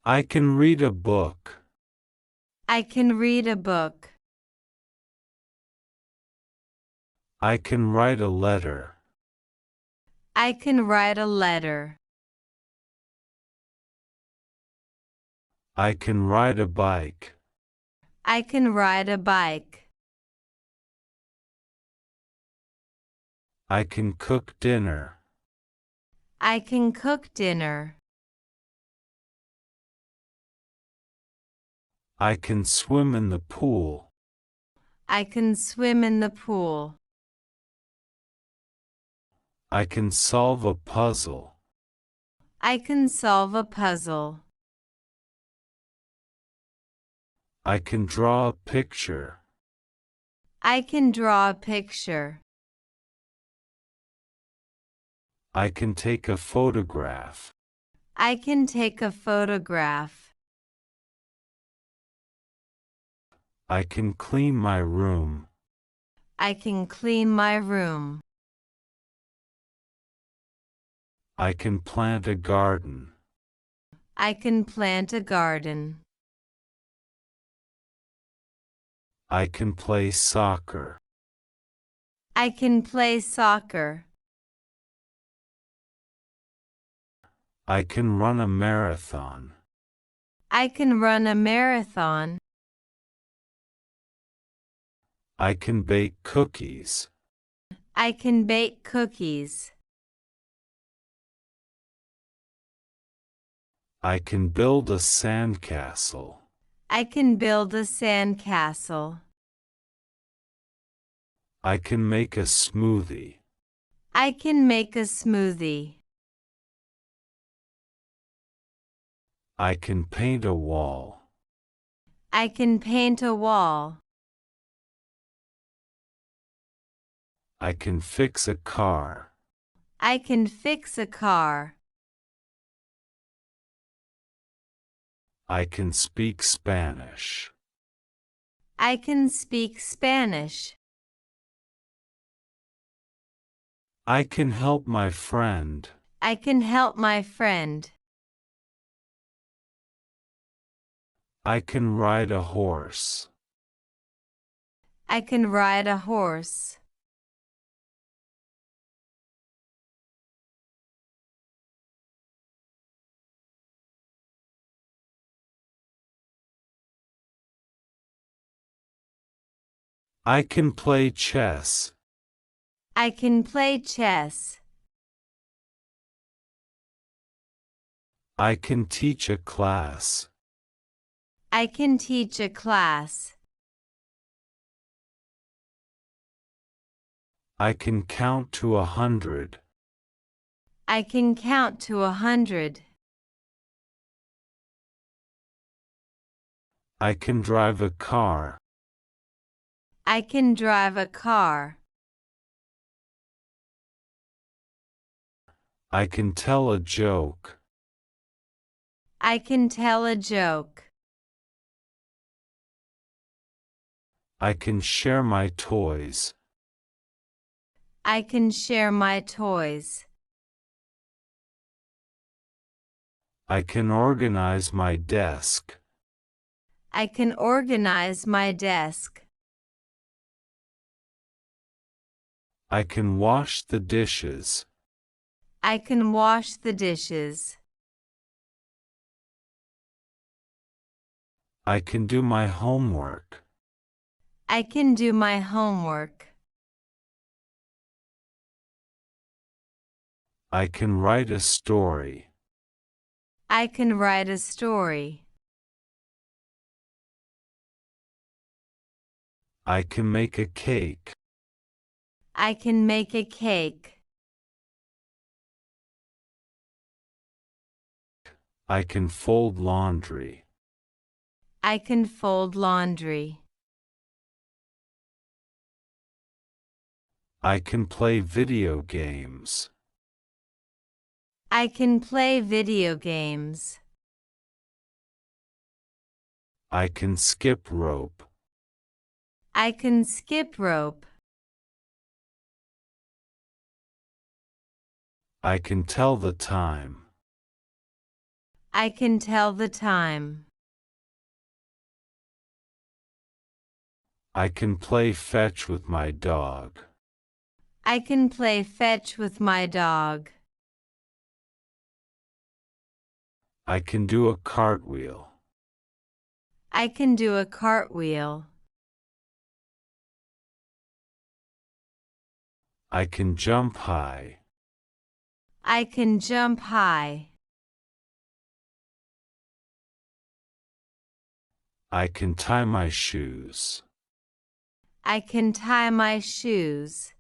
I can read a book. I can read a book. I can write a letter. I can write a letter. I can ride a bike. I can ride a bike. I can cook dinner. I can cook dinner. I can swim in the pool. I can swim in the pool. I can solve a puzzle. I can solve a puzzle. I can draw a picture. I can draw a picture. I can take a photograph. I can take a photograph. I can clean my room. I can clean my room. I can plant a garden. I can plant a garden. I can play soccer. I can play soccer. I can run a marathon. I can run a marathon. I can bake cookies. I can bake cookies. I can build a sandcastle. I can build a sandcastle. I can make a smoothie. I can make a smoothie. I can paint a wall. I can paint a wall. I can fix a car. I can fix a car. I can speak Spanish. I can speak Spanish. I can help my friend. I can help my friend. I can ride a horse. I can ride a horse. I can play chess. I can play chess. I can teach a class. I can teach a class. I can count to 100. I can count to 100. I can drive a car. I can drive a car. I can tell a joke. I can tell a joke. I can share my toys. I can share my toys. I can organize my desk. I can organize my desk. I can wash the dishes. I can wash the dishes. I can do my homework. I can do my homework. I can write a story. I can write a story. I can make a cake. I can make a cake. I can fold laundry. I can fold laundry. I can play video games. I can play video games. I can skip rope. I can skip rope. I can tell the time. I can tell the time. I can play fetch with my dog. I can play fetch with my dog. I can do a cartwheel. I can do a cartwheel. I can jump high. I can jump high. I can tie my shoes. I can tie my shoes.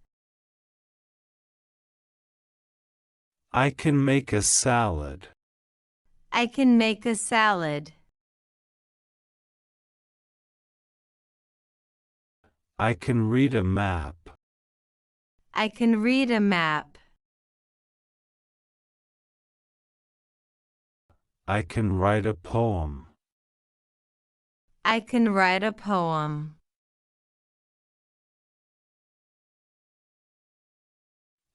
I can make a salad. I can make a salad. I can read a map. I can read a map. I can write a poem. I can write a poem.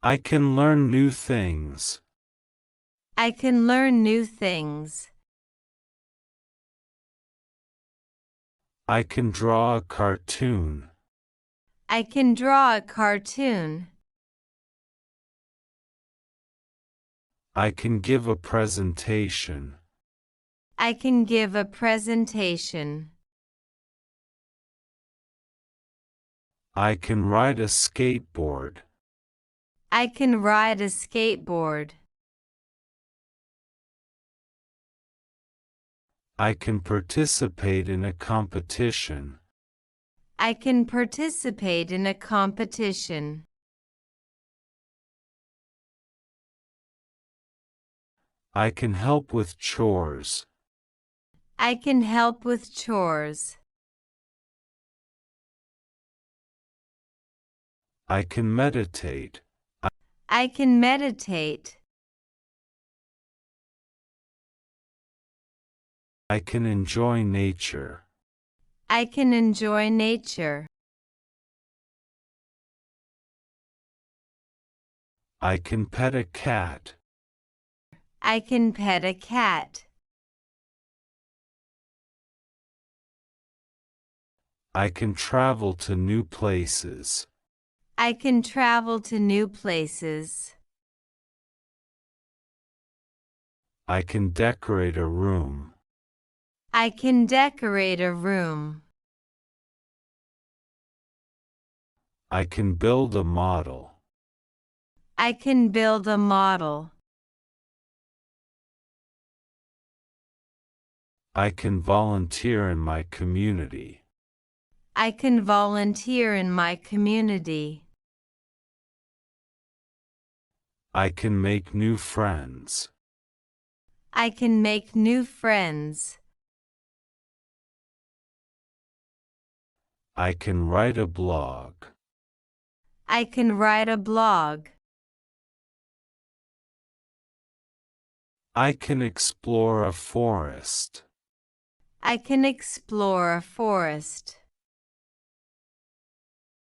I can learn new things. I can learn new things. I can draw a cartoon. I can draw a cartoon. I can give a presentation. I can give a presentation. I can ride a skateboard. I can ride a skateboard. I can participate in a competition. I can participate in a competition. I can help with chores. I can help with chores. I can meditate. I can meditate. I can enjoy nature. I can enjoy nature. I can pet a cat. I can pet a cat. I can travel to new places. I can travel to new places. I can decorate a room. I can decorate a room. I can build a model. I can build a model. I can volunteer in my community. I can volunteer in my community. I can make new friends. I can make new friends. I can write a blog. I can write a blog. I can explore a forest. I can explore a forest.